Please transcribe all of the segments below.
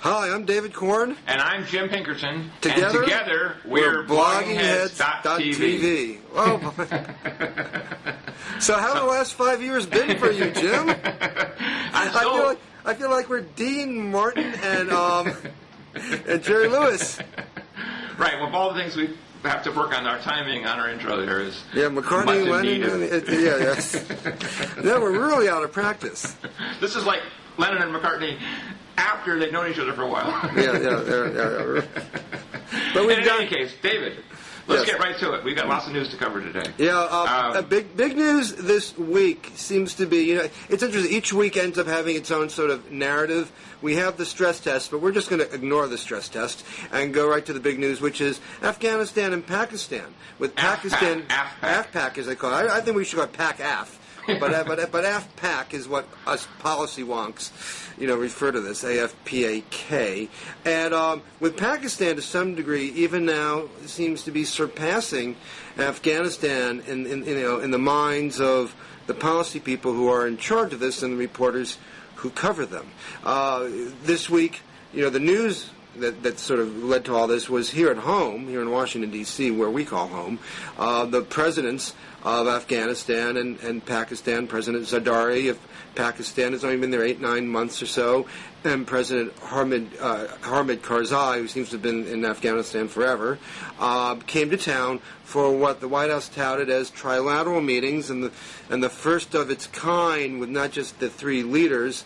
Hi, I'm David Korn. And I'm Jim Pinkerton. Together, and together we're bloggingheads.tv. Oh, so how have the last 5 years been for you, Jim? I feel like we're Dean Martin and Jerry Lewis. Right. Well, of all the things we have to work on our timing on our intro there is McCartney, Lennon, yes. No, we're really out of practice. This is like Lennon and McCartney after they've known each other for a while. Yeah. But in any case, David, let's get right to it. We've got lots of news to cover today. Yeah, big news this week seems to be, it's interesting. Each week ends up having its own sort of narrative. We have the stress test, but we're just going to ignore the stress test and go right to the big news, which is Afghanistan and Pakistan. With Pakistan, AFPAC as they call it. I think we should call it PAC-AF. But AFPAC is what us policy wonks, refer to this, AFPAK. And with Pakistan, to some degree, even now seems to be surpassing Afghanistan in the minds of the policy people who are in charge of this and the reporters who cover them. This week, the news that sort of led to all this was here at home, here in Washington, D.C., where we call home. The presidents of Afghanistan and Pakistan, President Zardari of Pakistan has only been there 8-9 months or so, and President Hamid Karzai, who seems to have been in Afghanistan forever, came to town for what the White House touted as trilateral meetings, and the first of its kind, with not just the three leaders,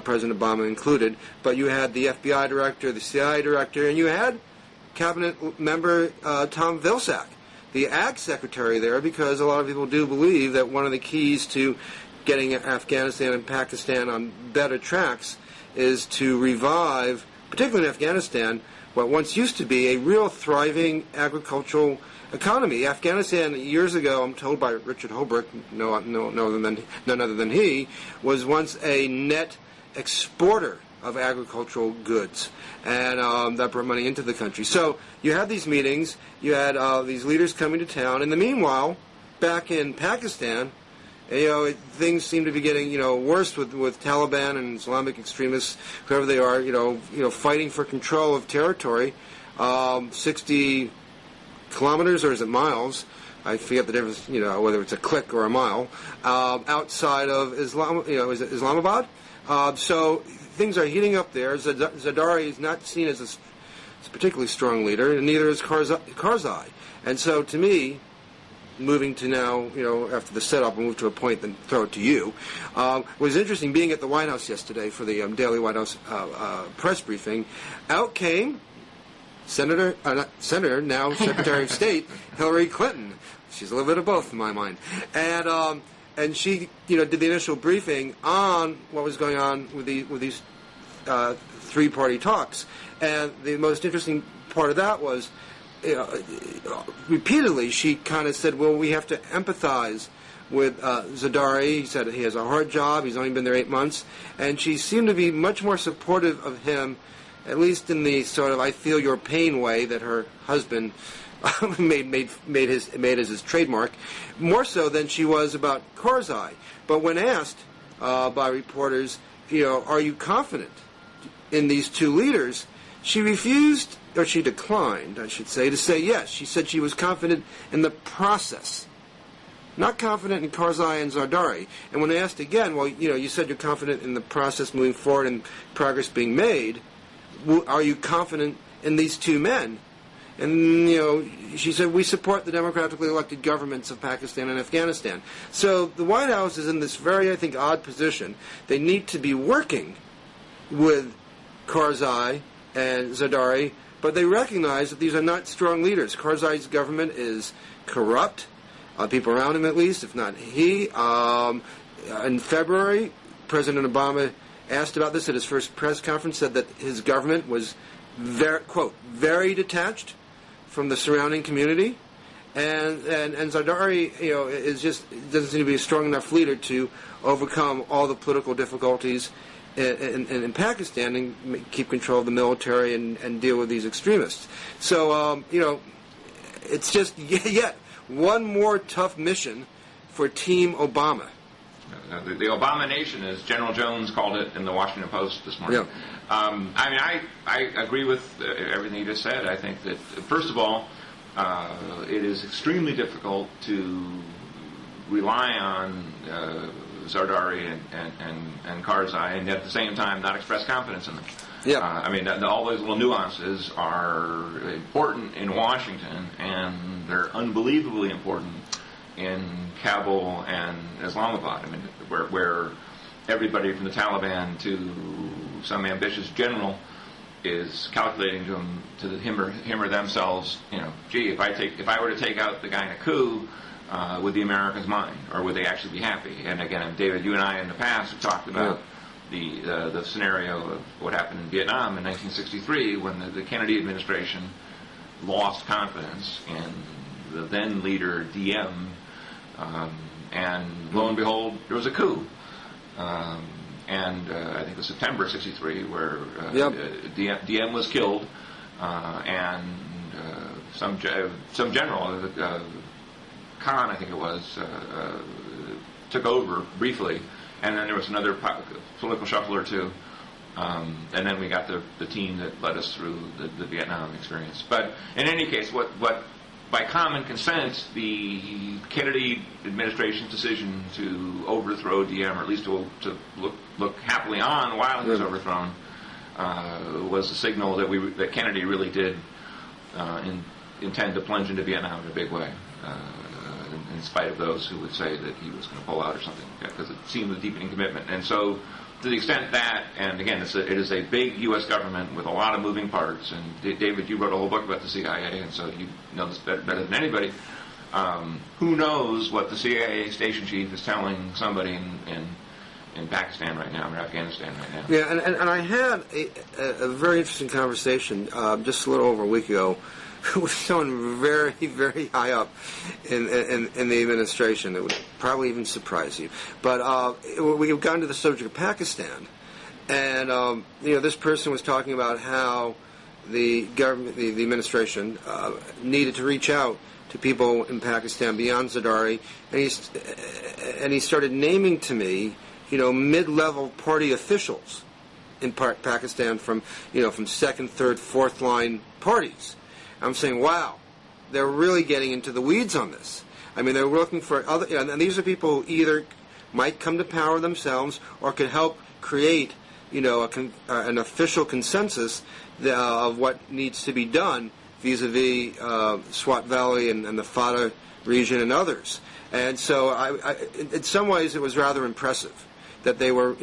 President Obama included, but you had the FBI director, the CIA director, and you had cabinet member Tom Vilsack, the Ag Secretary there, because a lot of people do believe that one of the keys to getting Afghanistan and Pakistan on better tracks is to revive, particularly in Afghanistan, what once used to be a real thriving agricultural economy. Afghanistan, years ago, I'm told by Richard Holbrooke, none other than he, was once a net exporter of agricultural goods, and that brought money into the country. So you had these meetings, you had these leaders coming to town. In the meanwhile, back in Pakistan, things seem to be getting worse with Taliban and Islamic extremists, whoever they are, fighting for control of territory, 60 kilometers or is it miles? I forget the difference, whether it's a click or a mile, outside of is it Islamabad? So things are heating up there. Zardari is not seen as a particularly strong leader, and neither is Karzai. And so, to me, moving to now, after the setup, we'll move to a point, then throw it to you, was interesting being at the White House yesterday for the daily White House press briefing. Out came Senator, now Secretary of State, Hillary Clinton. She's a little bit of both in my mind. And she, did the initial briefing on what was going on with these three-party talks. And the most interesting part of that was, repeatedly, she kind of said, well, we have to empathize with Zardari. He said he has a hard job. He's only been there 8 months. And she seemed to be much more supportive of him, at least in the sort of I feel your pain way that her husband made as his trademark, more so than she was about Karzai. But when asked by reporters, are you confident in these two leaders, she refused, or she declined, I should say, to say yes. She said she was confident in the process, not confident in Karzai and Zardari. And when asked again, well, you said you're confident in the process moving forward and progress being made, are you confident in these two men? And, she said, we support the democratically elected governments of Pakistan and Afghanistan. So the White House is in this very, I think, odd position. They need to be working with Karzai and Zardari, but they recognize that these are not strong leaders. Karzai's government is corrupt, people around him at least, if not he. In February, President Obama asked about this at his first press conference, said that his government was, quote, very detached from the surrounding community, and Zardari, is just doesn't seem to be a strong enough leader to overcome all the political difficulties in Pakistan and keep control of the military and deal with these extremists. So it's just yet one more tough mission for Team Obama. The Obama Nation, as General Jones called it in the Washington Post this morning. I agree with everything you just said. I think that, first of all, it is extremely difficult to rely on Zardari and Karzai, and yet at the same time not express confidence in them. Yeah. All those little nuances are important in Washington, and they're unbelievably important in Kabul and Islamabad. Where everybody from the Taliban to some ambitious general is calculating to him or themselves, gee, if I were to take out the guy in a coup, would the Americans mind, or would they actually be happy? And again, David, you and I in the past have talked about the scenario of what happened in Vietnam in 1963 when the Kennedy administration lost confidence in the then leader Diem, and lo and behold, there was a coup. I think it was September of '63 where Diem was killed, and some general, Khan, I think it was, took over briefly, and then there was another political shuffle or two, and then we got the team that led us through the Vietnam experience. But in any case, what by common consent, the Kennedy administration's decision to overthrow Diem, or at least to look happily on while he was overthrown, was a signal that Kennedy really did intend to plunge into Vietnam in a big way, in spite of those who would say that he was going to pull out or something like that, because it seemed a deepening commitment. And so, to the extent that, and again, it is a big U.S. government with a lot of moving parts, and David, you wrote a whole book about the CIA, and so you know this better than anybody. Who knows what the CIA station chief is telling somebody in Pakistan right now, or Afghanistan right now? Yeah, and I had a very interesting conversation just a little over a week ago with someone very, very high up in the administration. It would probably even surprise you. But we've gotten to the subject of Pakistan, and this person was talking about how the government, the administration, needed to reach out to people in Pakistan beyond Zardari, and he started naming to me, mid-level party officials in Pakistan from second, third, fourth line parties. I'm saying, wow, they're really getting into the weeds on this. They're looking for other, and these are people who either might come to power themselves or could help create, an official consensus of what needs to be done vis-a-vis Swat Valley and the Fata region and others. And so, I in some ways, it was rather impressive that they were,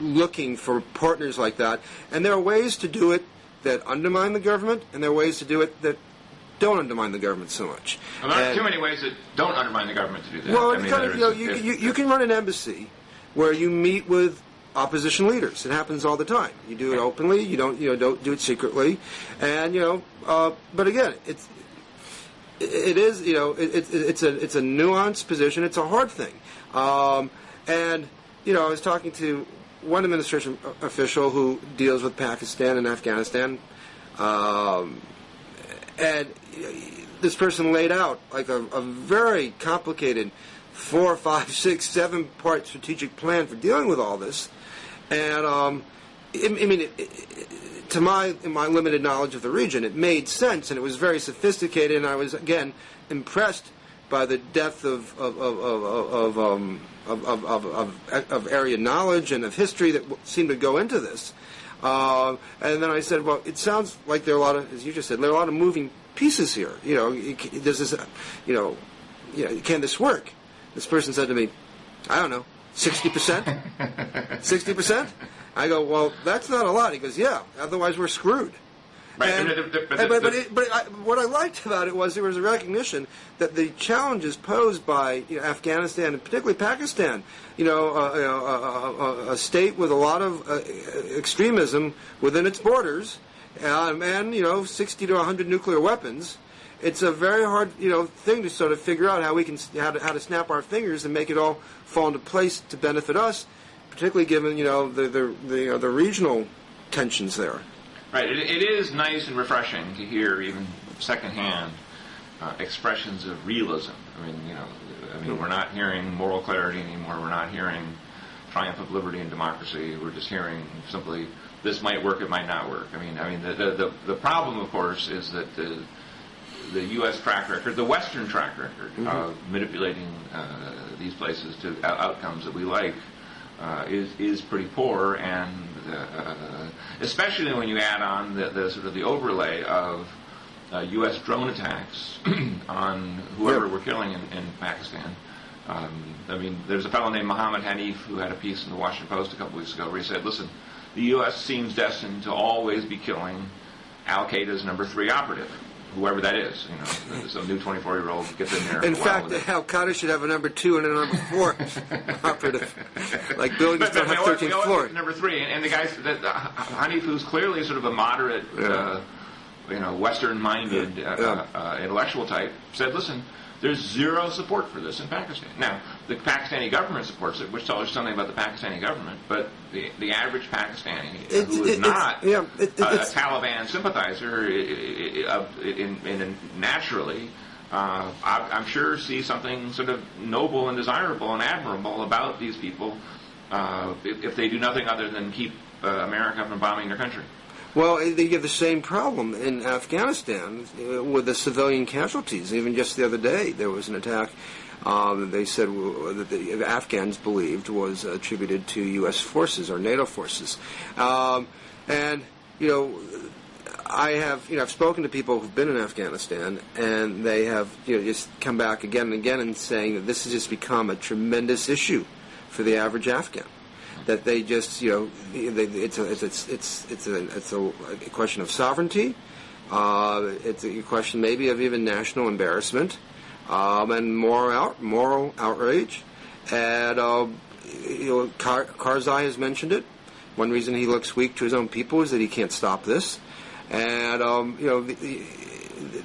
looking for partners like that. And there are ways to do it that undermine the government, and there are ways to do it that don't undermine the government so much. Well, there are too many ways that don't undermine the government to do that. Well, you can run an embassy where you meet with opposition leaders. It happens all the time. You do it openly. You don't do it secretly, and But again, it's a nuanced position. It's a hard thing, and I was talking to one administration official who deals with Pakistan and Afghanistan, and this person laid out like a very complicated 4, 5, 6, 7-part strategic plan for dealing with all this. And in my limited knowledge of the region, it made sense, and it was very sophisticated, and I was again impressed by the depth of area knowledge and of history that seemed to go into this. And then I said, well, it sounds like there are a lot of, as you just said, there are a lot of moving pieces here. Does this, can this work? This person said to me, I don't know, 60%? 60%? I go, well, that's not a lot. He goes, yeah, otherwise we're screwed. Right. But what I liked about it was there was a recognition that the challenges posed by Afghanistan and particularly Pakistan, a state with a lot of extremism within its borders, and 60 to 100 nuclear weapons. It's a very hard thing to sort of figure out how to snap our fingers and make it all fall into place to benefit us, particularly given the regional tensions there. Right. It is nice and refreshing to hear even secondhand expressions of realism. We're not hearing moral clarity anymore. We're not hearing, triumph of liberty and democracy. We're just hearing simply, this might work, it might not work. I mean, the problem, of course, is that the U.S. track record, the Western track record of manipulating these places to outcomes that we like is pretty poor, and especially when you add on the sort of the overlay of U.S. drone attacks on whoever we're killing in Pakistan. I mean, there's a fellow named Mohammed Hanif who had a piece in the Washington Post a couple weeks ago where he said, listen, the U.S. seems destined to always be killing Al-Qaeda's number 3 operative, whoever that is. You know, some new 24-year-old gets in there. In fact, Al-Qaeda should have a number 2 and a number 4 operative. Like buildings don't have 13th floor. Number 3, and the guy, Hanif, who's clearly sort of a moderate, Western-minded intellectual type, said, listen, there's zero support for this in Pakistan. Now, the Pakistani government supports it, which tells you something about the Pakistani government, but the average Pakistani who is not a Taliban sympathizer naturally, I'm sure sees something sort of noble and desirable and admirable about these people if they do nothing other than keep America from bombing their country. Well, they have the same problem in Afghanistan with the civilian casualties. Even just the other day, there was an attack they said that the Afghans believed was attributed to U.S. forces or NATO forces. And, I've spoken to people who've been in Afghanistan, and they have, just come back again and again and saying that this has just become a tremendous issue for the average Afghan. That they just, it's a question of sovereignty. It's a question maybe of even national embarrassment and moral outrage. And Karzai has mentioned it. One reason he looks weak to his own people is that he can't stop this. And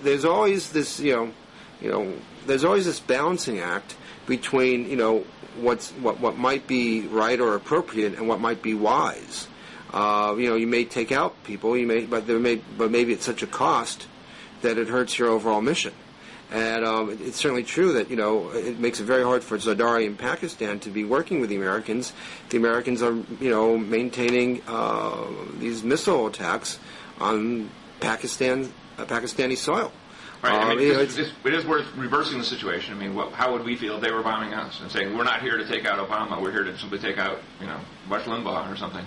there's always this, there's always this balancing act between, what might be right or appropriate and what might be wise. You may take out people, but maybe it's such a cost that it hurts your overall mission. And it's certainly true that it makes it very hard for Zardari in Pakistan to be working with the Americans. The Americans are maintaining these missile attacks on Pakistani soil. Right. It is worth reversing the situation. I mean, how would we feel if they were bombing us and saying, "We're not here to take out Obama. We're here to simply take out, Rush Limbaugh or something."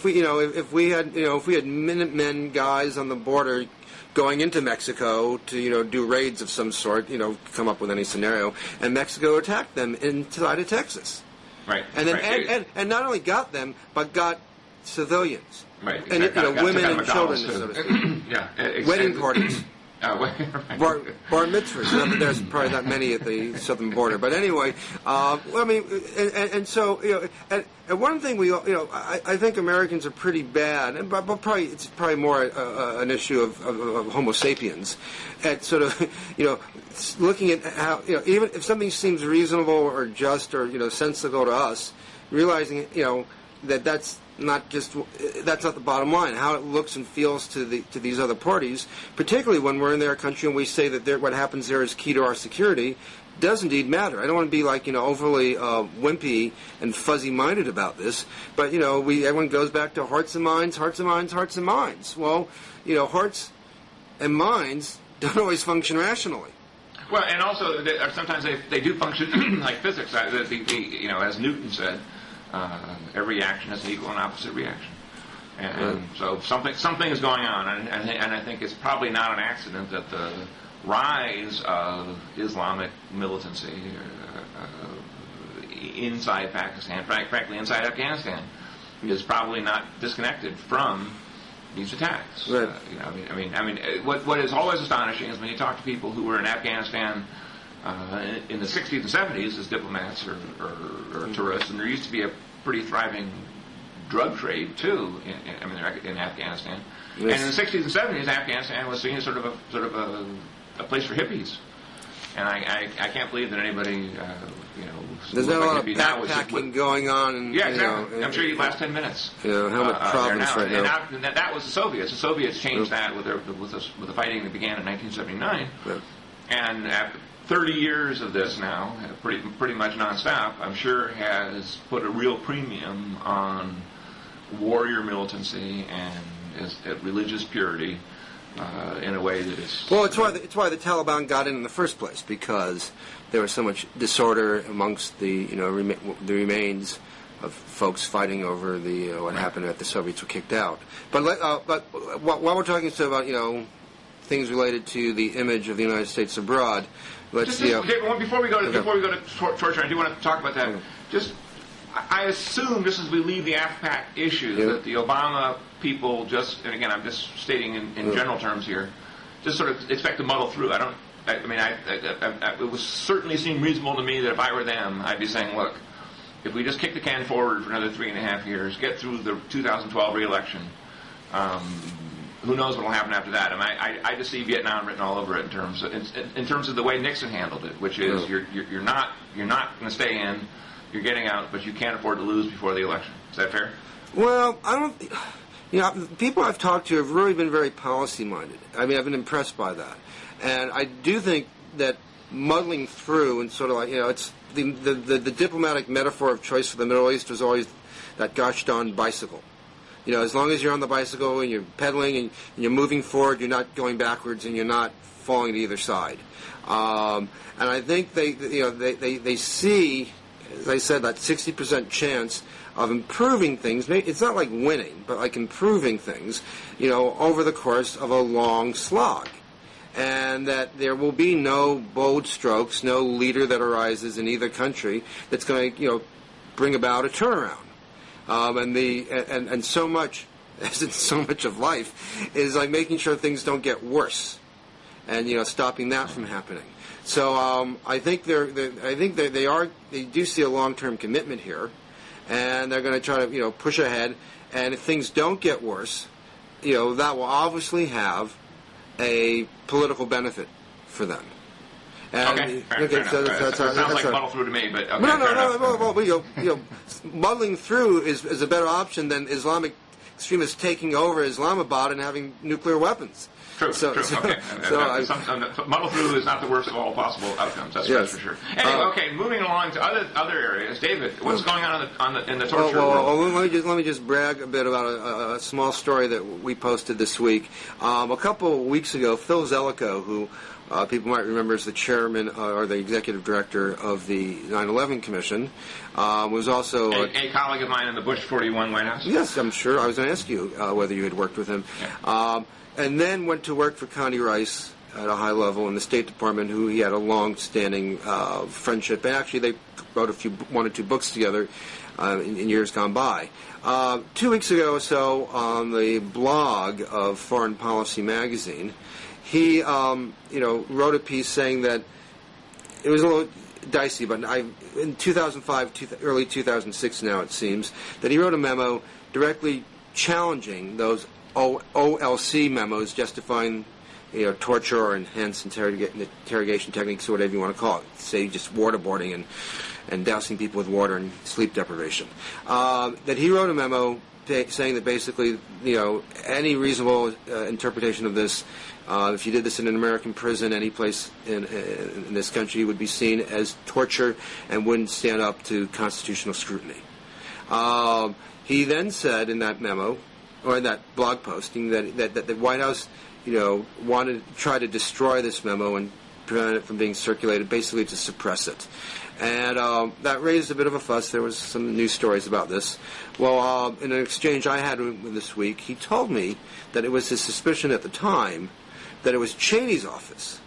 If we had Minutemen guys on the border going into Mexico to do raids of some sort, come up with any scenario, and Mexico attacked them inside of Texas. Right. And then and not only got them, but got civilians. Right, exactly. And women and children, so to speak. Yeah, wedding parties, bar mitzvahs. Not that there's probably not many at the southern border, but anyway. So and one thing I think Americans are pretty bad, but probably it's probably more an issue of Homo sapiens, at sort of looking at how even if something seems reasonable or just or sensible to us, realizing that's not the bottom line. How it looks and feels to these other parties, particularly when we're in their country and we say that what happens there is key to our security, does indeed matter. I don't want to be overly wimpy and fuzzy-minded about this, but everyone goes back to hearts and minds, hearts and minds, hearts and minds. Well, hearts and minds don't always function rationally. Well, and also sometimes they do function like physics. As Newton said. Every action has an equal and opposite reaction, and so something is going on, and I think it's probably not an accident that the rise of Islamic militancy inside Pakistan, frankly inside Afghanistan, is probably not disconnected from these attacks. Right. What is always astonishing is when you talk to people who were in Afghanistan. In the 60s and 70s as diplomats or tourists, and there used to be a pretty thriving drug trade too in Afghanistan. Yes. And in the 60s and 70s, Afghanistan was seen as sort of a place for hippies. And I can't believe that anybody there's not a lot of backpacking going on. And, yeah, exactly. I'm sure you last 10 minutes. Helmet province right now. And that was the Soviets. The Soviets changed that with the fighting that began in 1979. Yeah. And 30 years of this now, pretty much nonstop, I'm sure has put a real premium on warrior militancy and religious purity in a way that is... Well, it's why the Taliban got in the first place, because there was so much disorder amongst the the remains of folks fighting over the what happened after the Soviets were kicked out. But while we're talking about things related to the image of the United States abroad, let's see. Before we go to torture, I do want to talk about that. I assume, just as we leave the AFPAC issue, that the Obama people and again, I'm just stating in general terms here, just sort of expect to muddle through. It would certainly seem reasonable to me that if I were them, I'd be saying, look, if we just kick the can forward for another 3.5 years, get through the 2012 re-election, who knows what will happen after that? I just see Vietnam written all over it in terms of the way Nixon handled it, which is you're not going to stay in, you're getting out, but you can't afford to lose before the election. Is that fair? Well, I don't. People I've talked to have really been very policy-minded. I've been impressed by that, and I do think that muddling through and sort of it's the diplomatic metaphor of choice for the Middle East was always that gosh darn bicycle. As long as you're on the bicycle and you're pedaling and you're moving forward, you're not going backwards and you're not falling to either side. And I think they see, as I said, that 60% chance of improving things. It's not like winning, but like improving things, over the course of a long slog. And that there will be no bold strokes, no leader that arises in either country that's going to, bring about a turnaround. And so much, as in so much of life, is like making sure things don't get worse, and stopping that from happening. So I think they do see a long-term commitment here, and they're going to try to push ahead. And if things don't get worse, that will obviously have a political benefit for them. And, sounds like muddle through to me, but okay, no. Muddling through is a better option than Islamic extremists taking over Islamabad and having nuclear weapons. True. Okay. Muddle through is not the worst of all possible outcomes. That's for sure. Anyway, moving along to other areas. David, what's going on in the torture world? Let me just brag a bit about a small story that we posted this week. A couple of weeks ago, Phil Zelikow, who people might remember as the chairman or the executive director of the 9/11 Commission, was also a colleague of mine in the Bush 41 White House. Yes, I'm sure. I was going to ask you whether you had worked with him. Yeah. And then went to work for Connie Rice at a high level in the State Department, who he had a long-standing friendship. And actually, they wrote one or two books together in years gone by. 2 weeks ago or so, on the blog of Foreign Policy magazine, he wrote a piece saying that it was a little dicey, but in 2005, early 2006 now it seems, that he wrote a memo directly challenging those OLC memos justifying torture or enhanced interrogation techniques or whatever you want to call it. Say just waterboarding and dousing people with water and sleep deprivation. That he wrote a memo saying that basically any reasonable interpretation of this, if you did this in an American prison, any place in this country, would be seen as torture and wouldn't stand up to constitutional scrutiny. He then said in that memo, or in that blog posting, that the White House, wanted to try to destroy this memo and prevent it from being circulated, basically to suppress it. And that raised a bit of a fuss. There was some news stories about this. Well, in an exchange I had with him this week, he told me that it was his suspicion at the time that it was Cheney's office,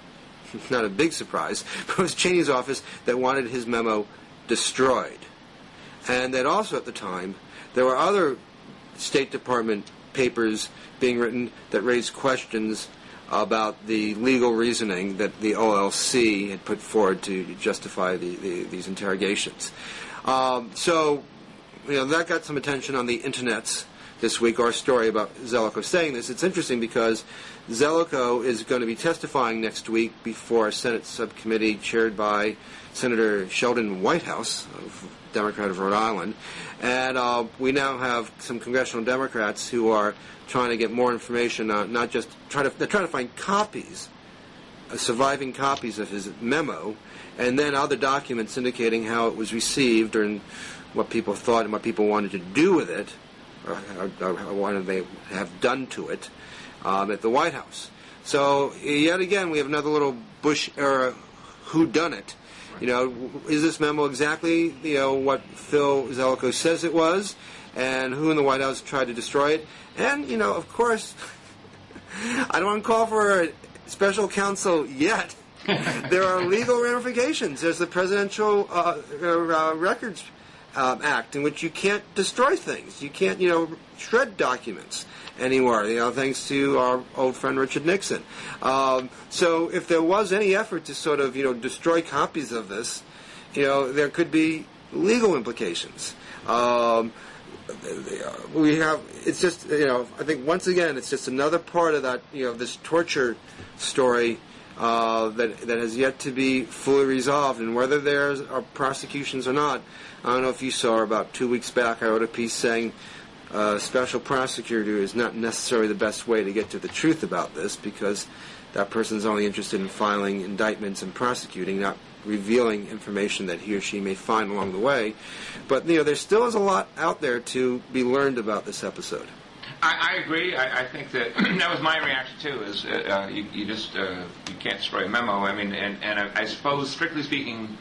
not a big surprise, but it was Cheney's office that wanted his memo destroyed. And that also at the time, there were other State Department papers being written that raised questions about the legal reasoning that the OLC had put forward to justify these interrogations. So that got some attention on the internets this week, our story about Zelikow saying this. It's interesting because Zelikow is going to be testifying next week before a Senate subcommittee chaired by Senator Sheldon Whitehouse, Democrat of Rhode Island. And we now have some congressional Democrats who are trying to get more information, not just they're trying to find copies surviving copies of his memo, and then other documents indicating how it was received and what people thought and what people wanted to do with it, or what they have done to it at the White House. So yet again, we have another little Bush-era whodunit. You know, is this memo exactly, you know, what Phil Zelikow says it was, and who in the White House tried to destroy it? And, you know, of course, I don't want to call for a special counsel yet. There are legal ramifications. There's the Presidential Records Act, in which you can't destroy things. You can't, you know, shred documents anymore, you know, thanks to our old friend Richard Nixon. So if there was any effort to sort of, you know, destroy copies of this, you know, there could be legal implications. We have, it's just, you know, I think once again, it's just another part of that, you know, this torture story that has yet to be fully resolved, and whether there are prosecutions or not. I don't know if you saw, about 2 weeks back, I wrote a piece saying special prosecutor is not necessarily the best way to get to the truth about this, because that person's only interested in filing indictments and prosecuting, not revealing information that he or she may find along the way. But, you know, there still is a lot out there to be learned about this episode. I agree. I think that that was my reaction too. Is you just you can't destroy a memo. I mean, and I suppose, strictly speaking,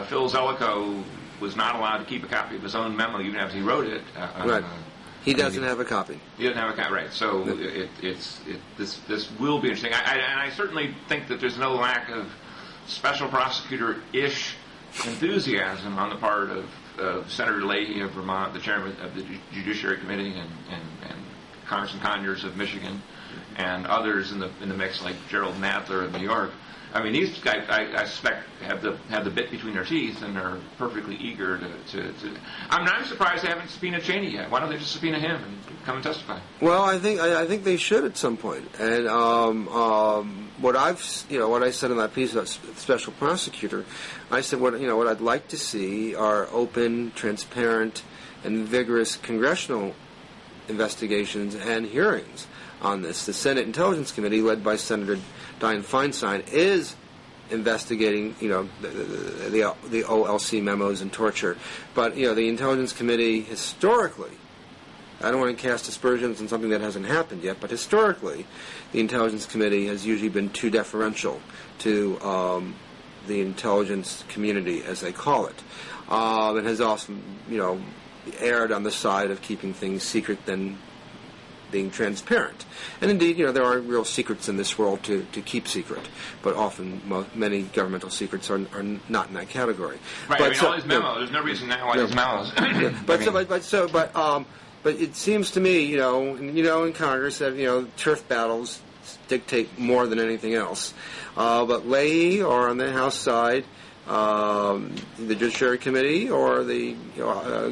Phil Zelikow was not allowed to keep a copy of his own memo, even after he wrote it. Right. He doesn't have a copy. He doesn't have a copy, right? So this will be interesting. And I certainly think that there's no lack of special prosecutor-ish enthusiasm on the part of Senator Leahy of Vermont, the chairman of the Judiciary Committee, and Congressman Conyers of Michigan, and others in the mix, like Gerald Nadler of New York. I mean, these guys, I suspect, have the bit between their teeth and are perfectly eager to. I'm not surprised they haven't subpoenaed Cheney yet. Why don't they just subpoena him and come and testify? Well, I think they should at some point. And what I said in that piece about special prosecutor, I said what I'd like to see are open, transparent, and vigorous congressional investigations and hearings on this. The Senate Intelligence Committee, led by Senator Dianne Feinstein, is investigating, you know, the OLC memos and torture. But, you know, the Intelligence Committee historically, I don't want to cast aspersions on something that hasn't happened yet, but historically, the Intelligence Committee has usually been too deferential to the intelligence community, as they call it, and has often, you know, erred on the side of keeping things secret than being transparent. And indeed, you know, there are real secrets in this world to keep secret, but often many governmental secrets are not in that category. Right. But I mean, all these memos. There's no reason now why these memos. But it seems to me, you know, in Congress that, you know, turf battles dictate more than anything else. But Leahy, or on the House side, the Judiciary Committee or the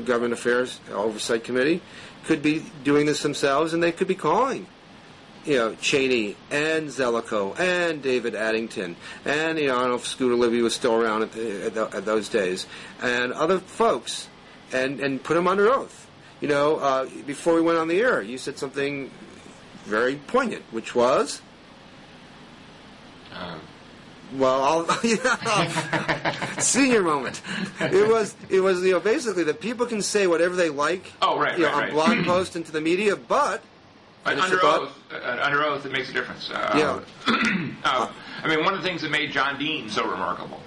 Government Affairs Oversight Committee could be doing this themselves, and they could be calling, you know, Cheney and Zelikow and David Addington and, you know, I don't know if Scooter Libby was still around at those days, and other folks, and put them under oath. You know, before we went on the air, you said something very poignant, which was. Well, senior moment. It was you know, basically that people can say whatever they like. Oh, right, on blog posts and to the media, but under oath, it makes a difference. Yeah. I mean, one of the things that made John Dean so remarkable,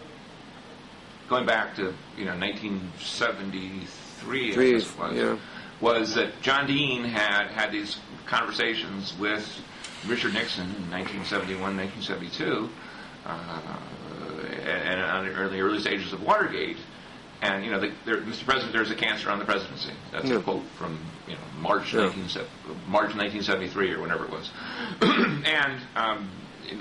going back to 1973, I guess was that John Dean had these conversations with Richard Nixon in 1971, 1972. And on the early stages of Watergate, and Mr. President, there's a cancer on the presidency. That's a quote from March 1973 or whenever it was. And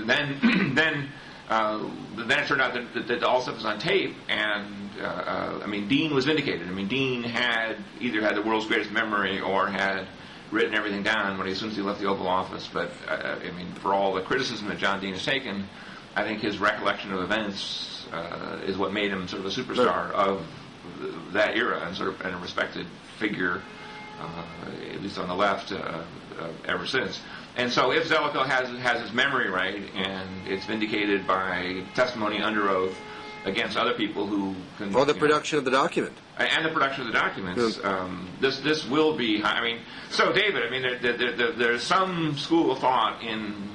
then it turned out that all stuff was on tape, and I mean, Dean was vindicated. I mean, Dean had either had the world's greatest memory or had written everything down as soon as he left the Oval Office. But I mean, for all the criticism that John Dean has taken, I think his recollection of events is what made him sort of a superstar of that era, and sort of a respected figure, at least on the left, ever since. And so if Zelikow has his memory right, and it's vindicated by testimony under oath against other people who can... Or the production of the document. And the production of the documents. This will be... I mean, so David, I mean, there's some school of thought in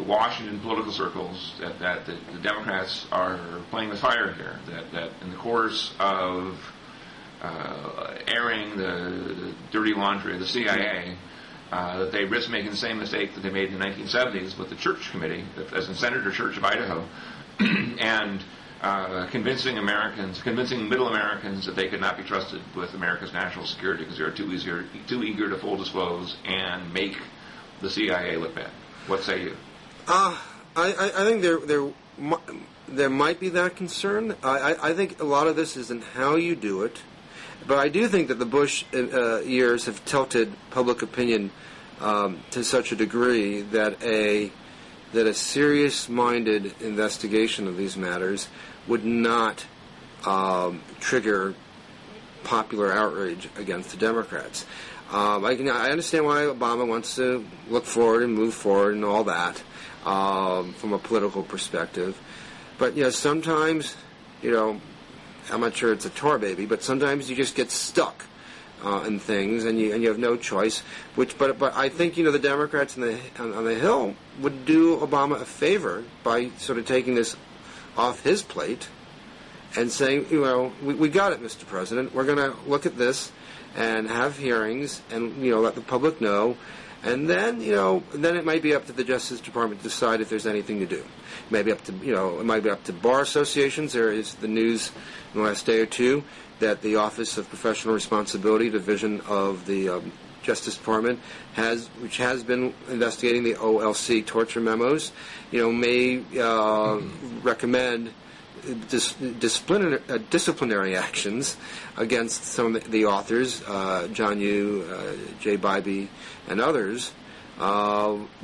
Washington political circles that the Democrats are playing with fire here. That in the course of airing the dirty laundry of the CIA... that they risk making the same mistake that they made in the 1970s with the Church Committee, as in Senator Church of Idaho, and convincing middle Americans that they could not be trusted with America's national security because they are too eager to full disclose and make the CIA look bad. What say you? I think there might be that concern. I think a lot of this is in how you do it. But I do think that the Bush years have tilted public opinion to such a degree that a serious-minded investigation of these matters would not trigger popular outrage against the Democrats. I understand why Obama wants to look forward and move forward and all that from a political perspective. But sometimes, I'm not sure it's a tar baby, but sometimes you just get stuck in things, and you have no choice. But I think the Democrats on the Hill would do Obama a favor by sort of taking this off his plate and saying, we got it, Mr. President. We're going to look at this and have hearings and let the public know. And then, then it might be up to the Justice Department to decide if there's anything to do. Maybe up to, it might be up to bar associations. There is the news in the last day or two that the Office of Professional Responsibility, Division of the Justice Department, which has been investigating the OLC torture memos, may recommend disciplinary actions against some of the authors, John Yoo, Jay Bybee, and others,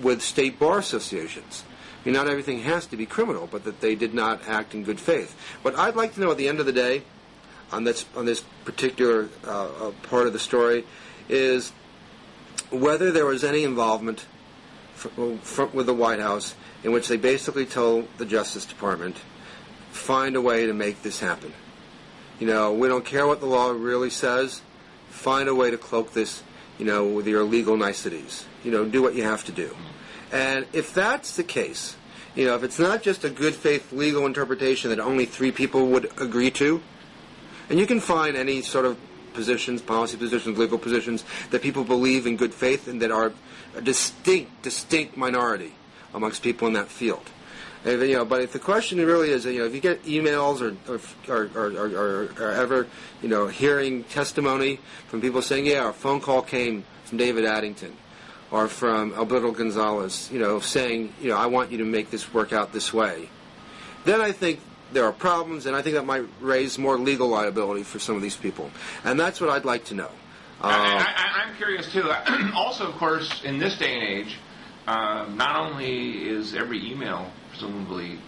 with state bar associations. I mean, not everything has to be criminal, but that they did not act in good faith. What I'd like to know at the end of the day, on this particular part of the story, is whether there was any involvement with the White House in which they basically told the Justice Department, find a way to make this happen. We don't care what the law really says. Find a way to cloak this, with your legal niceties. Do what you have to do. And if that's the case, if it's not just a good faith legal interpretation that only 3 people would agree to, and you can find any sort of positions, policy positions, legal positions, that people believe in good faith and that are a distinct minority amongst people in that field. But if the question really is, if you get emails or ever, hearing testimony from people saying, yeah, a phone call came from David Addington or from Alberto Gonzalez, saying, I want you to make this work out this way, then I think there are problems, and I think that might raise more legal liability for some of these people. And that's what I'd like to know. I'm curious, too. Also, of course, in this day and age, not only is every email presumably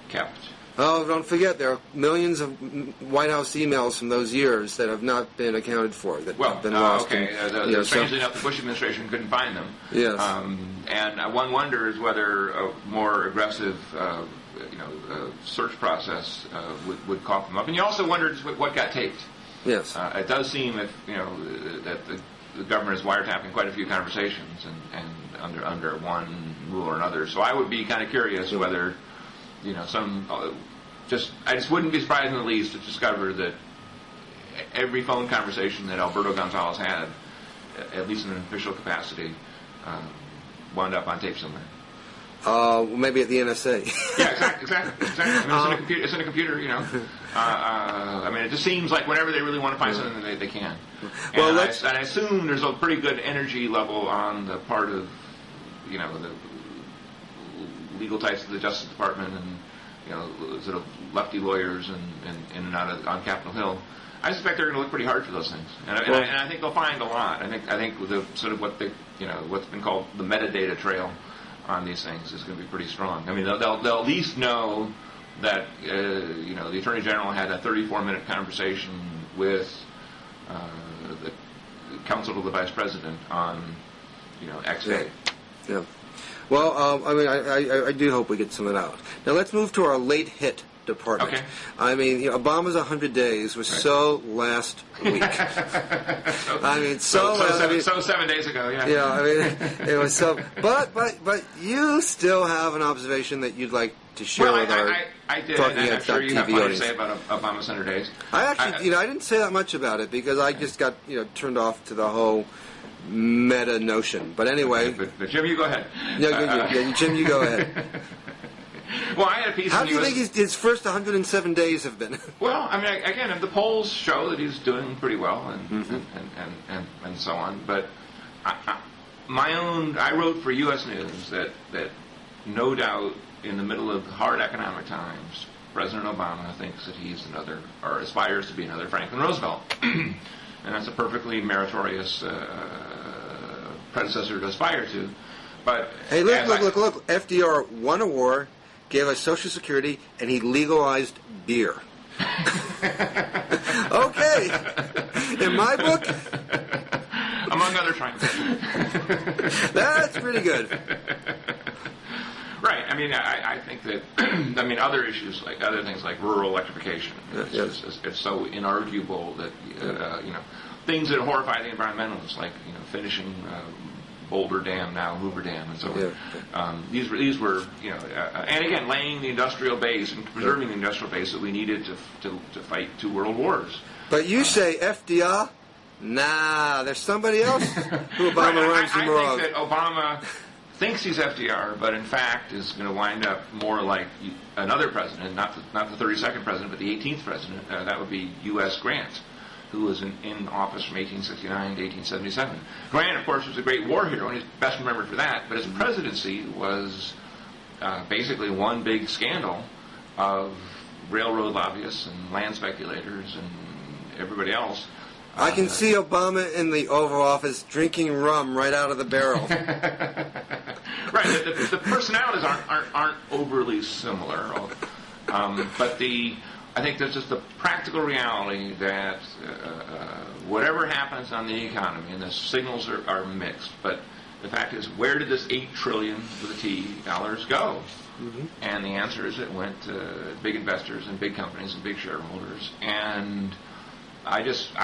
kept. Oh, don't forget, there are millions of White House emails from those years that have not been accounted for, that have been lost. Okay. Strangely enough, the Bush administration couldn't find them. Yes. And one wonders whether a more aggressive search process would cough them up. And you also wonder what got taped. Yes. It does seem that that the government is wiretapping quite a few conversations and under one rule or another. So I would be kind of curious whether I just wouldn't be surprised in the least to discover that every phone conversation that Alberto Gonzalez had, at least in an official capacity, wound up on tape somewhere. Maybe at the NSA. Yeah, exactly. I mean, it's in a computer, it just seems like whenever they really want to find something, they can. And I assume there's a pretty good energy level on the part of, the legal types of the Justice Department and, sort of lefty lawyers and out on Capitol Hill. I suspect they're going to look pretty hard for those things, and I think they'll find a lot. I think the sort of what's been called the metadata trail on these things is going to be pretty strong. I mean, they'll at least know that the Attorney General had a 34-minute conversation with the counsel to the Vice President on X day. Yeah. Well, I mean, I do hope we get some of that out. Now let's move to our late hit department. Okay. I mean, Obama's 100 days was so last week. I mean, so 7 days ago, yeah. Yeah, I mean, it was so. But you still have an observation that you'd like to share with our. I did, and I'm sure you have plenty to say about Obama's 100 days. I actually, I didn't say that much about it because I just got, turned off to the whole meta notion. But anyway, but Jim, you go ahead. Yeah, Jim, you go ahead. Well, I had a piece. How do you think his first 107 days have been? Well, I mean, again, the polls show that he's doing pretty well, and so on. But I wrote for U.S. News that no doubt in the middle of hard economic times, President Obama thinks that he's another, or aspires to be another Franklin Roosevelt, and that's a perfectly meritorious predecessor to aspire to. But hey, look! FDR won a war, gave us Social Security, and he legalized beer. Okay, in my book, among other triumphs. That's pretty good. Right. I mean, I think that. I mean, other issues like other things like rural electrification. It's so inarguable that things that horrify the environmentalists, like finishing Boulder Dam, now Hoover Dam, and so on. Yeah. These were and again laying the industrial base and preserving the industrial base that we needed to fight 2 world wars. But you say FDR? Nah, there's somebody else who Obama runs the more of. I think that Obama thinks he's FDR, but in fact is going to wind up more like another president, not the 32nd president, but the 18th president. That would be U.S. Grant, who was in office from 1869 to 1877. Grant, of course, was a great war hero, and he's best remembered for that, but his presidency was basically one big scandal of railroad lobbyists and land speculators and everybody else. I can see Obama in the Oval Office drinking rum right out of the barrel. Right, the personalities aren't overly similar, but I think there's just the practical reality that whatever happens on the economy, and the signals are mixed, but the fact is, where did this $8 trillion with a T dollars go? Mm-hmm. And the answer is it went to big investors and big companies and big shareholders. And I'm just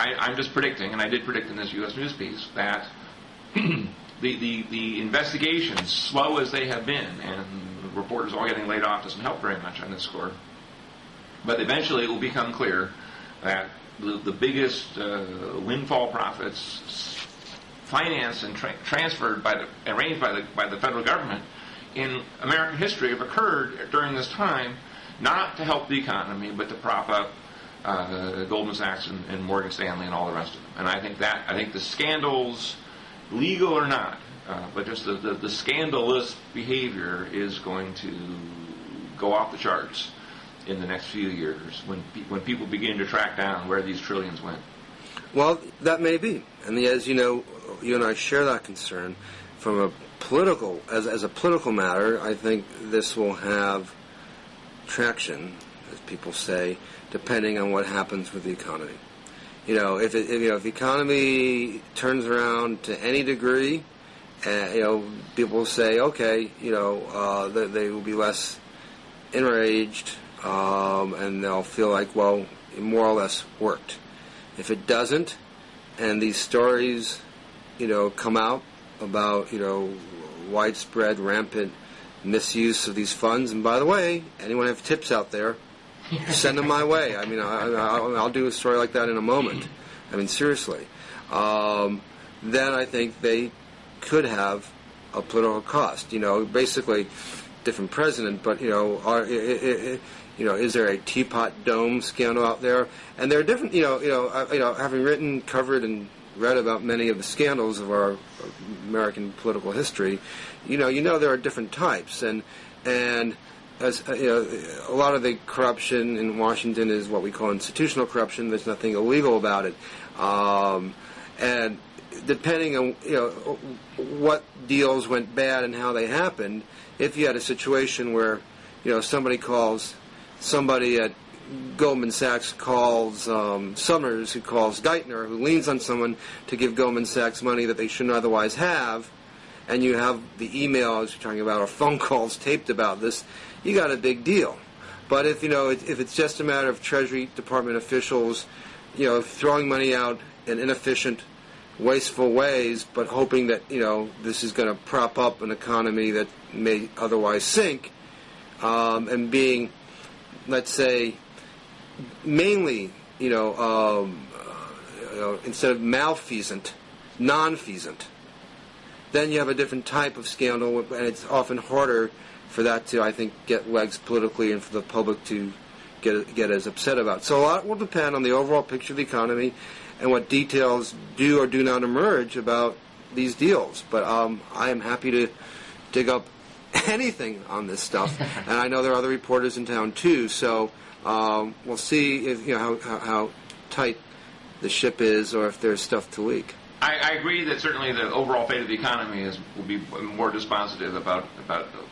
predicting, and I did predict in this U.S. News piece, that the investigations, slow as they have been, and reporters all getting laid off doesn't help very much on this score, but eventually it will become clear that the biggest windfall profits financed and transferred arranged by the federal government in American history have occurred during this time, not to help the economy, but to prop up Goldman Sachs and Morgan Stanley and all the rest of them. And I think the scandals, legal or not, but just the scandalous behavior is going to go off the charts in the next few years when people begin to track down where these trillions went. Well, that may be, and as you know, you and I share that concern. From a political, as a political matter, I think this will have traction, as people say, depending on what happens with the economy. If the economy turns around to any degree, people will say, okay, they will be less enraged, and they'll feel like, well, it more or less worked. If it doesn't, and these stories, come out about, widespread, rampant misuse of these funds, and by the way, anyone have tips out there, send them my way. I mean, I'll do a story like that in a moment. I mean, seriously. Then I think they could have a political cost. Basically, different president, but is there a teapot dome scandal out there? And there are different. Having written, covered, and read about many of the scandals of our American political history, there are different types, and as a lot of the corruption in Washington is what we call institutional corruption. There's nothing illegal about it, and depending on what deals went bad and how they happened, if you had a situation where somebody at Goldman Sachs calls Summers, who calls Geithner, who leans on someone to give Goldman Sachs money that they shouldn't otherwise have, and you have the emails you're talking about or phone calls taped about this, you got a big deal. But if it's just a matter of Treasury Department officials, throwing money out in inefficient, wasteful ways, but hoping that this is going to prop up an economy that may otherwise sink, and being, let's say, mainly instead of malfeasant, non-feasant, then you have a different type of scandal, and it's often harder for that to, I think, get legs politically and for the public to get as upset about. So a lot will depend on the overall picture of the economy and what details do or do not emerge about these deals. But I am happy to dig up anything on this stuff, and I know there are other reporters in town too. So we'll see if how tight the ship is, or if there's stuff to leak. I agree that certainly the overall fate of the economy will be more dispositive about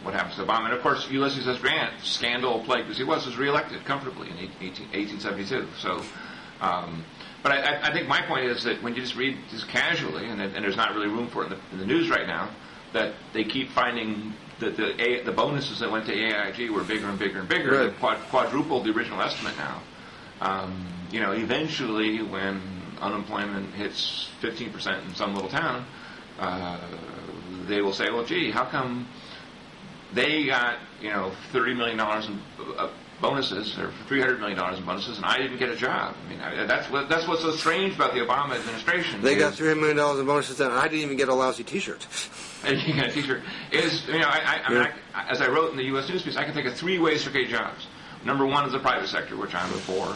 what happens to Obama. And of course, Ulysses S. Grant, scandal-plagued as he was reelected comfortably in 1872. So, but I think my point is that when you just read this casually, and there's not really room for it in the news right now, that they keep finding that the bonuses that went to AIG were bigger and bigger and bigger. Right. They've quadrupled the original estimate now. Eventually, when unemployment hits 15% in some little town, they will say, well, gee, how come they got, $30 million in bonuses, or $300 million in bonuses, and I didn't get a job? I mean, that's what's so strange about the Obama administration. They got $300 million in bonuses, and I didn't even get a lousy T-shirt. And you get a T-shirt. As I wrote in the U.S. News piece, I can think of three ways to create jobs. Number one is the private sector, which I'm for.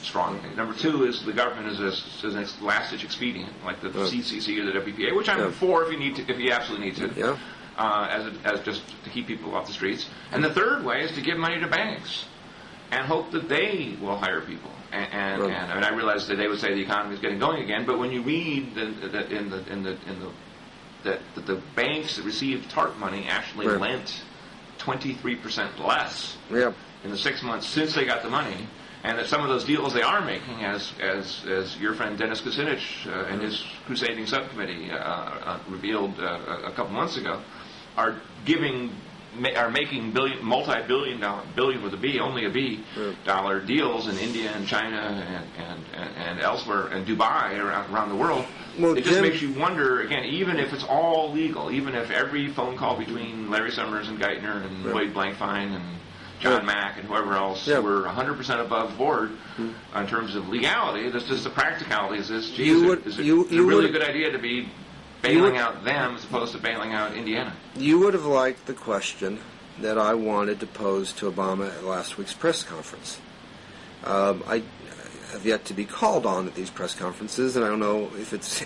Strong. Number two is the government as an last-ditch expedient, like the CCC or the WPA, which I'm for if you absolutely need to, as just to keep people off the streets. And the third way is to give money to banks and hope that they will hire people. And I realize that they would say the economy is getting going again, but when you read that the banks that received TARP money actually lent 23% less in the 6 months since they got the money. And that some of those deals they are making, as your friend Dennis Kucinich and his crusading subcommittee revealed a couple months ago, are making multi-billion dollar, billion with a B, only a B, dollar deals in India and China and elsewhere, and Dubai around the world. Well, it just makes you wonder, again, even if it's all legal, even if every phone call between Larry Summers and Geithner and Wade Blankfein and John Mack and whoever else were 100% above board in terms of legality. That's just the practicalities. Is it a really good idea to be bailing out them as opposed to bailing out Indiana? You would have liked the question that I wanted to pose to Obama at last week's press conference. I have yet to be called on at these press conferences, and I don't know if it's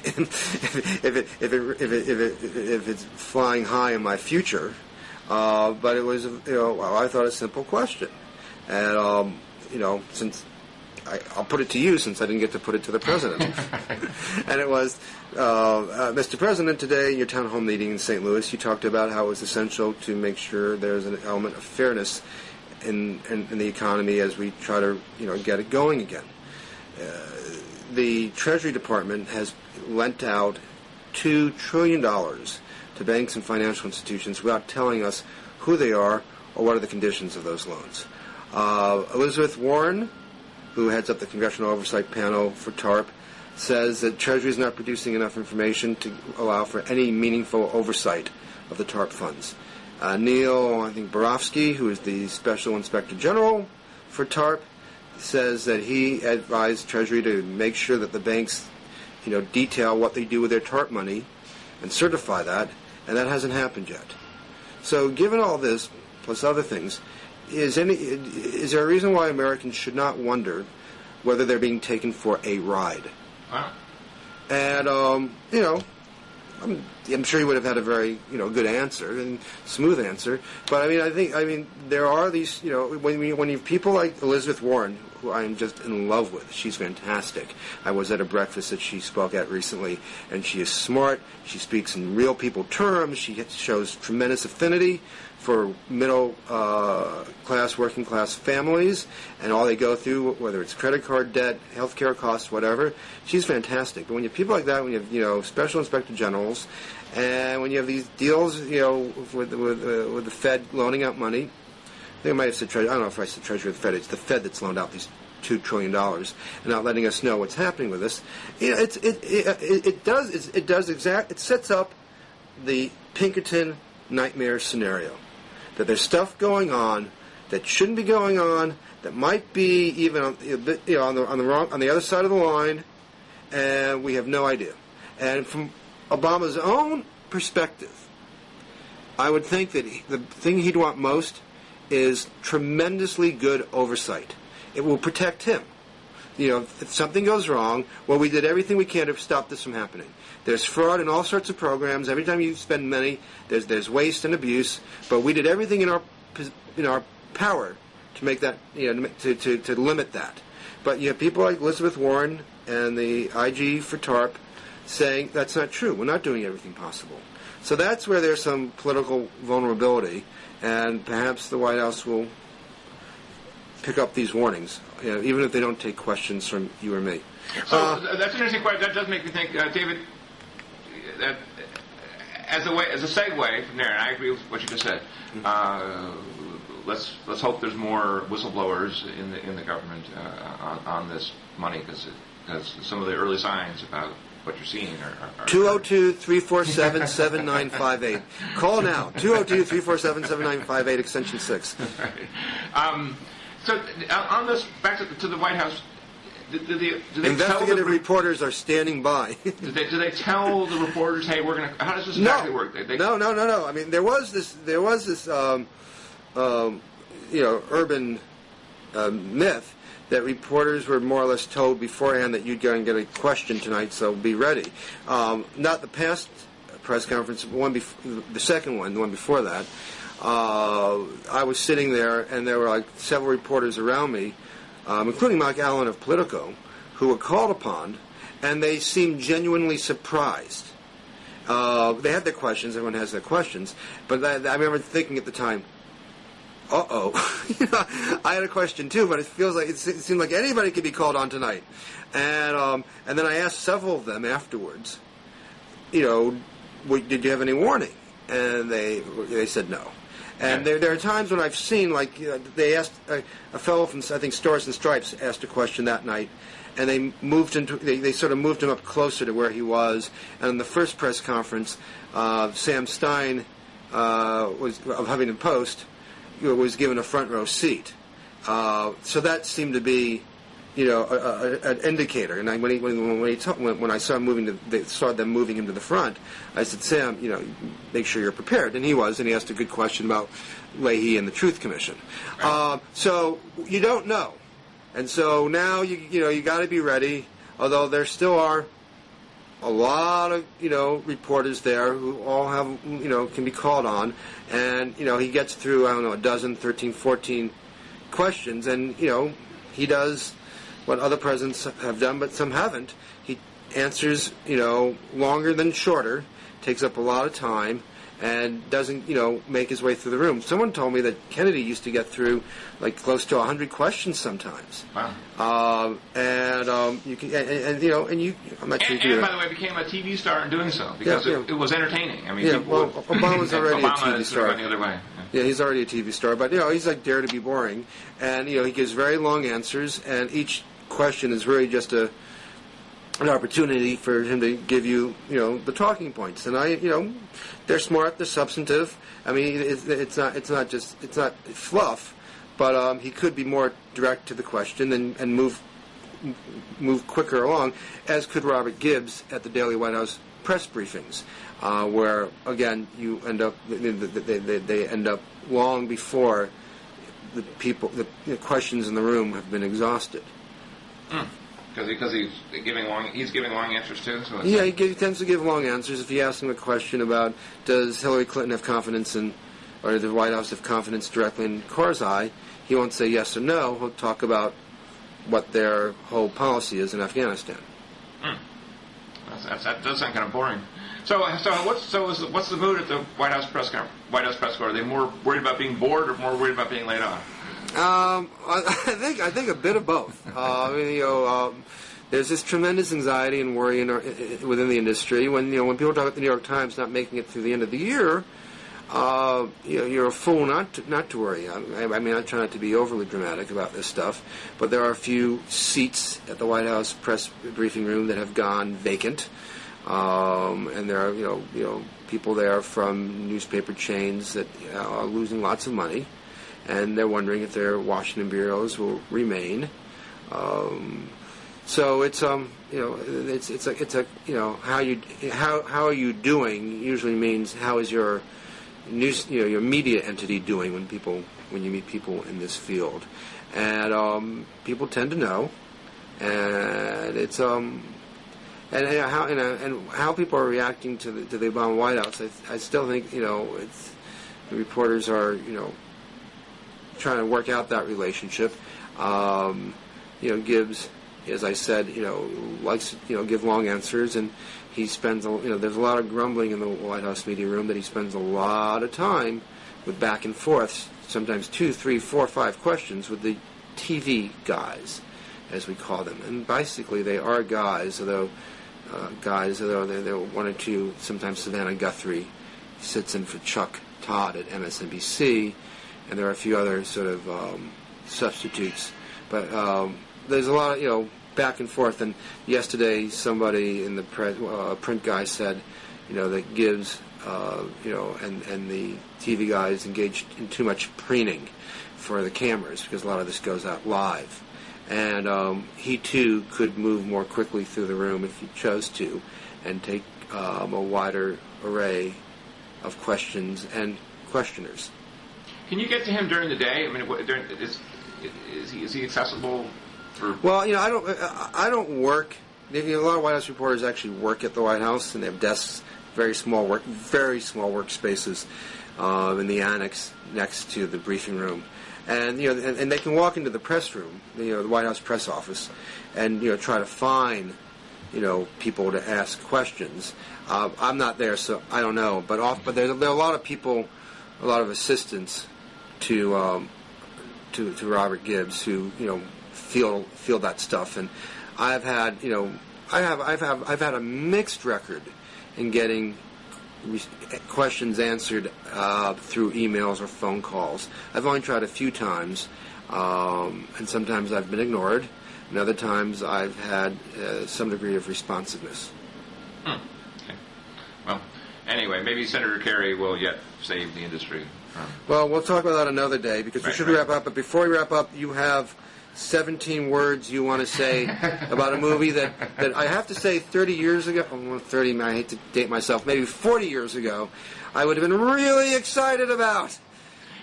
if it's flying high in my future. But it was, I thought a simple question, and since I'll put it to you, since I didn't get to put it to the president, and it was, Mr. President, today in your town hall meeting in St. Louis, you talked about how it was essential to make sure there's an element of fairness in the economy as we try to get it going again. The Treasury Department has lent out $2 trillion to banks and financial institutions without telling us who they are or what are the conditions of those loans. Elizabeth Warren, who heads up the Congressional Oversight Panel for TARP, says that Treasury is not producing enough information to allow for any meaningful oversight of the TARP funds. Neil, Borofsky, who is the Special Inspector General for TARP, says that he advised Treasury to make sure that the banks, detail what they do with their TARP money and certify that, and that hasn't happened yet. So given all this, plus other things, is there a reason why Americans should not wonder whether they're being taken for a ride? Wow. And, I'm sure you would have had a very, good answer and smooth answer. But, I think there are these, when you have people like Elizabeth Warren, who I am just in love with. She's fantastic. I was at a breakfast that she spoke at recently, and she is smart. She speaks in real people terms. She shows tremendous affinity for middle class, working class families, and all they go through, whether it's credit card debt, healthcare costs, whatever. She's fantastic. But when you have people like that, when you have special inspector generals, and when you have these deals, with the Fed loaning out money, I think I might have said Treasury. I don't know if I said Treasury or the Fed. It's the Fed that's loaned out these $2 trillion and not letting us know what's happening with this. It sets up the Pinkerton nightmare scenario. That there's stuff going on that shouldn't be going on, that might be even on the other side of the line, and we have no idea. And from Obama's own perspective, I would think that the thing he'd want most is tremendously good oversight. It will protect him. If something goes wrong, well, we did everything we can to stop this from happening. There's fraud in all sorts of programs. Every time you spend money, there's waste and abuse. But we did everything in our power to make that, to limit that. But you have people like Elizabeth Warren and the IG for TARP saying that's not true. We're not doing everything possible. So that's where there's some political vulnerability, and perhaps the White House will pick up these warnings, even if they don't take questions from you or me. So that's an interesting question. That does make me think, David, that as a segue from there, and I agree with what you just said. Let's hope there's more whistleblowers in the government on this money, because some of the early signs about what you're seeing are 202-347-7958. Call now. 202-347-7958, extension 6. Right. So on this, back to the White House, do they investigative reporters are standing by. do they tell the reporters, hey, we're going to? How does this exactly work? No. I mean, there was this urban myth that reporters were more or less told beforehand that you'd go and get a question tonight, so be ready. Not the past press conference, the second one, the one before that. I was sitting there, and there were like several reporters around me, including Mike Allen of Politico, who were called upon, and they seemed genuinely surprised. They had their questions. Everyone has their questions. But I remember thinking at the time, uh-oh. I had a question too, but it seemed like anybody could be called on tonight. And then I asked several of them afterwards, did you have any warning? And they said no. And there are times when I've seen, they asked a fellow from, I think, Stars and Stripes asked a question that night, and they sort of moved him up closer to where he was. And in the first press conference, Sam Stein was of Huffington Post was given a front row seat. So that seemed to be, an indicator. And when I saw them moving him to the front, I said, Sam, make sure you're prepared. And he was, and he asked a good question about Leahy and the Truth Commission. So you don't know, and so now you got to be ready. Although there still are a lot of reporters there who all have can be called on, and he gets through 12, 13, 14 questions, and he does what other presidents have done, but some haven't. He answers, longer than shorter, takes up a lot of time, and doesn't, make his way through the room. Someone told me that Kennedy used to get through, close to 100 questions sometimes. Wow. You can, I'm not sure you can do and that. by the way, became a TV star in doing so, because it was entertaining. I mean, Obama's already a TV star. Went the other way. Yeah, he's already a TV star, but he's like Dare to Be Boring, and he gives very long answers, and each question is really just an opportunity for him to give you, the talking points. And they're smart, they're substantive. I mean, it's not fluff, but he could be more direct to the question and move quicker along, as could Robert Gibbs at the Daily White House press briefings, where again you end up they end up long before the questions in the room have been exhausted. Because he's giving long answers too. So he tends to give long answers. If you ask him a question about does Hillary Clinton have confidence in, or the White House have confidence directly in Karzai, he won't say yes or no. He'll talk about what their whole policy is in Afghanistan. That does sound kind of boring. So what's the mood at the White House press corps? Are they more worried about being bored or more worried about being laid off? I think a bit of both. There's this tremendous anxiety and worry within the industry when people talk about the New York Times not making it through the end of the year. You're a fool not to worry. I mean, I try not to be overly dramatic about this stuff, but there are a few seats at the White House press briefing room that have gone vacant, and there are people there from newspaper chains that are losing lots of money, and they're wondering if their Washington bureaus will remain. So it's how are you doing usually means how is your news, your media entity doing when you meet people in this field, and people tend to know, and it's and how people are reacting to the Obama White House. I still think it's the reporters are trying to work out that relationship. Gibbs, as I said, likes to give long answers, and he spends there's a lot of grumbling in the White House media room that he spends a lot of time with back and forth, sometimes 2, 3, 4, 5 questions with the TV guys, as we call them, and basically they are guys, although they're one or two. Sometimes Savannah Guthrie sits in for Chuck Todd at MSNBC, and there are a few other sort of substitutes, but there's a lot of back and forth. And yesterday, somebody in the print guy said, that Gibbs, and the TV guys engaged in too much preening for the cameras because a lot of this goes out live, and he too could move more quickly through the room if he chose to, and take a wider array of questions and questioners. Can you get to him during the day? I mean, is he accessible? Well, I don't work. A lot of White House reporters actually work at the White House, and they have desks, very small workspaces in the annex next to the briefing room, and and they can walk into the press room, the White House press office, and try to find people to ask questions. I'm not there, so I don't know. But there are a lot of people, a lot of assistants to Robert Gibbs who feel that stuff, and I've had I've had a mixed record in getting questions answered through emails or phone calls. I've only tried a few times, and sometimes I've been ignored, and other times I've had some degree of responsiveness. Okay. Well, anyway, maybe Senator Kerry will yet save the industry. Well, we'll talk about that another day, because we should wrap up. But before we wrap up, you have 17 words you want to say about a movie that I have to say 30 years ago, 30, I hate to date myself, maybe 40 years ago, I would have been really excited about.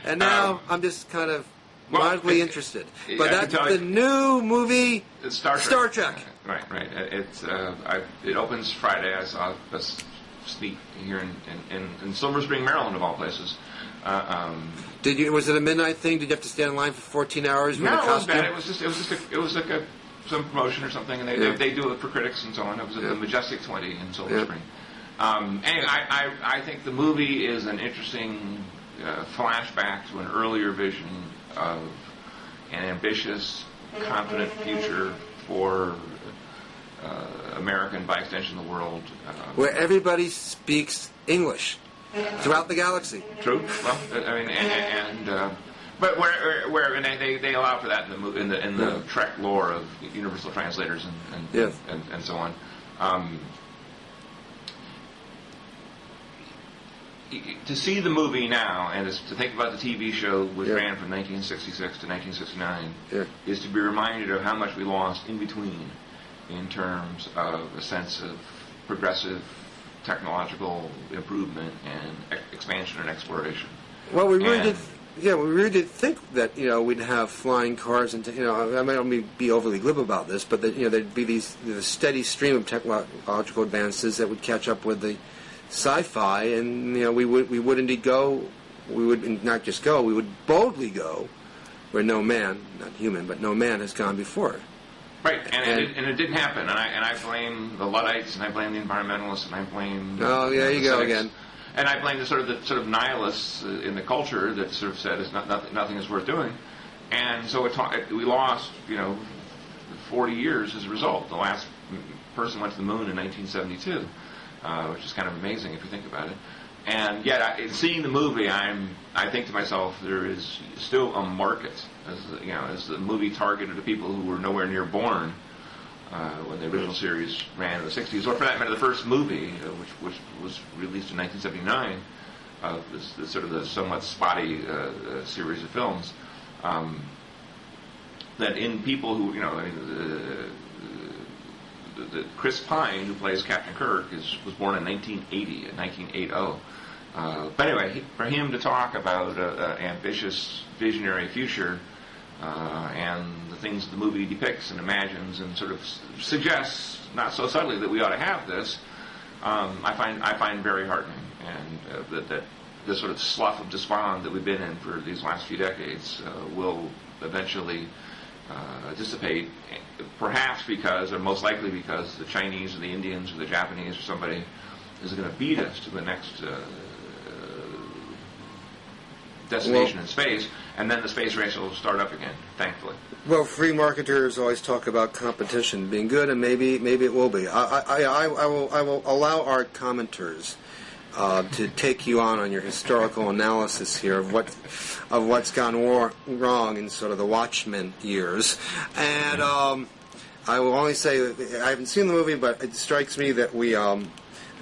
And now I'm just kind of mildly interested. But that's the new movie, Star Trek. Right. It opens Friday. I saw a sneak here in Silver Spring, Maryland, of all places. Was it a midnight thing? Did you have to stand in line for 14 hours? No, it wasn't bad. It was like some promotion or something, and they do it for critics and so on. It was at the Majestic 20 in Silver Spring. Anyway, I think the movie is an interesting flashback to an earlier vision of an ambitious, confident future for America and by extension the world, where everybody speaks English throughout the galaxy. True. Well, I mean, but where they allow for that in the Trek lore of universal translators and so on. To see the movie now and to think about the TV show which ran from 1966 to 1969 is to be reminded of how much we lost in between in terms of a sense of progressive technological improvement and expansion and exploration. Well, we really did think that we'd have flying cars, and I might not be overly glib about this, but that there'd be the steady stream of technological advances that would catch up with the sci-fi, and we would indeed go. We would not just go. We would boldly go where no man, not human, but no man has gone before. Right, and it didn't happen, and I blame the Luddites, and I blame the environmentalists, and I blame there you go again. And I blame the sort of nihilists in the culture that sort of said nothing is worth doing, and so we lost 40 years as a result. The last person went to the moon in 1972, which is kind of amazing if you think about it. And yet, seeing the movie, I think to myself, there is still a market, as the movie targeted to people who were nowhere near born when the original series ran in the 60s, or for that matter, the first movie, which was released in 1979, this sort of the somewhat spotty series of films, that in people who, the Chris Pine, who plays Captain Kirk, was born in 1980. But anyway, for him to talk about an ambitious, visionary future and the things the movie depicts and imagines and sort of suggests, not so subtly, that we ought to have this, I find very heartening, and that this sort of slough of despond that we've been in for these last few decades will eventually dissipate, perhaps because, or most likely because, the Chinese or the Indians or the Japanese or somebody is going to beat us to the next destination in space, and then the space race will start up again, thankfully. Well, free marketers always talk about competition being good, and maybe it will be. I will allow our commenters to take you on your historical analysis here of what's gone wrong in sort of the Watchmen years, and I will only say that I haven't seen the movie, but it strikes me that we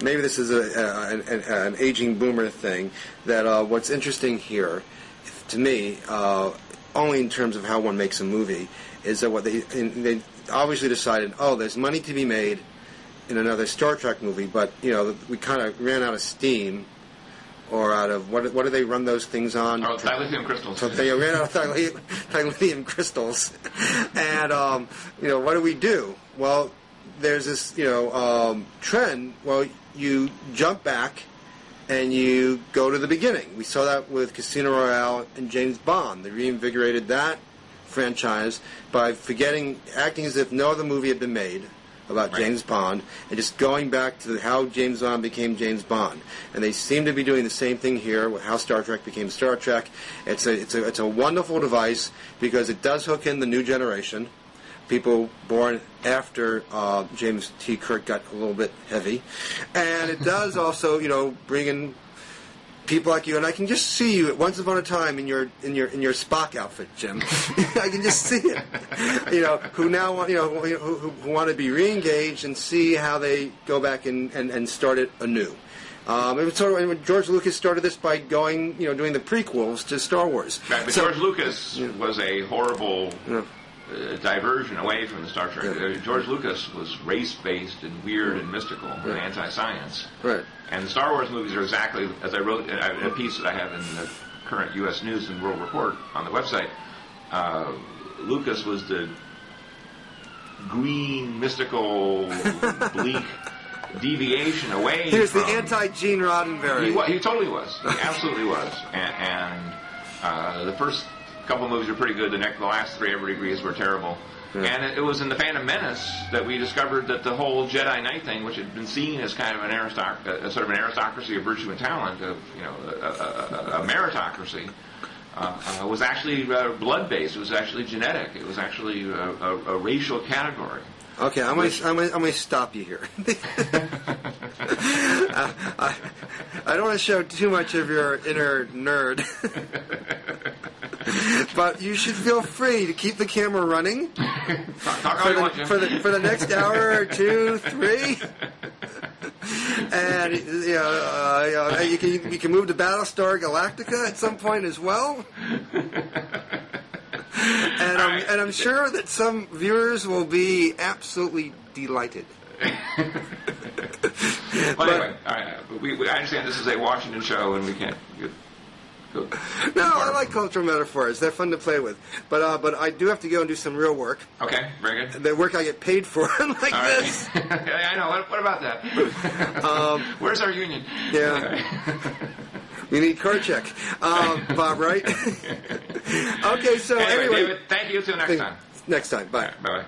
maybe this is an aging boomer thing, that what's interesting here, to me, only in terms of how one makes a movie, is that what they obviously decided, there's money to be made in another Star Trek movie, but we kind of ran out of steam, or out of what do they run those things on? Oh, dilithium crystals. So they ran out of dilithium crystals, and what do we do? Well, there's this trend. Well, you jump back and you go to the beginning. We saw that with Casino Royale and James Bond. They reinvigorated that franchise by acting as if no other movie had been made about James Bond, and just going back to how James Bond became James Bond. And they seem to be doing the same thing here with how Star Trek became Star Trek. It's a wonderful device because it does hook in the new generation, people born after James T. Kirk got a little bit heavy, and it does also bring in people like you, and I can just see you at once upon a time in your Spock outfit, Jim. I can just see it. Who now want who want to be re-engaged and see how they go back and start it anew. It was sort of when George Lucas started this by doing the prequels to Star Wars. Right, but George Lucas was a horrible diversion away from the Star Trek. George Lucas was race-based and weird and mystical and anti-science. Right. And the Star Wars movies are exactly, as I wrote in a piece that I have in the current U.S. News and World Report on the website, Lucas was the green, mystical, bleak deviation away Here's from... the anti-Gene Roddenberry. He totally was. He absolutely was. And the first couple of movies were pretty good. The last three, everybody agrees, were terrible. Yeah. And it was in The Phantom Menace that we discovered that the whole Jedi Knight thing, which had been seen as kind of an sort of an aristocracy of virtue and talent, of a meritocracy, was actually blood-based. It was actually genetic. It was actually a racial category. Okay, I'm gonna stop you here. I don't want to show too much of your inner nerd. But you should feel free to keep the camera running for the next hour or 2, 3, and you can move to Battlestar Galactica at some point as well. And I'm sure that some viewers will be absolutely delighted. Well, anyway, I understand this is a Washington show, and we can't go. No, I like cultural metaphors. They're fun to play with. But I do have to go and do some real work. Okay, very good. The work I get paid for, like all this. Right. I know. What about that? Where's our union? Yeah. We need car check. Bob, right? Okay, so anyway, anyway. David, thank you. Till next time. Next time. Bye. Right, bye-bye.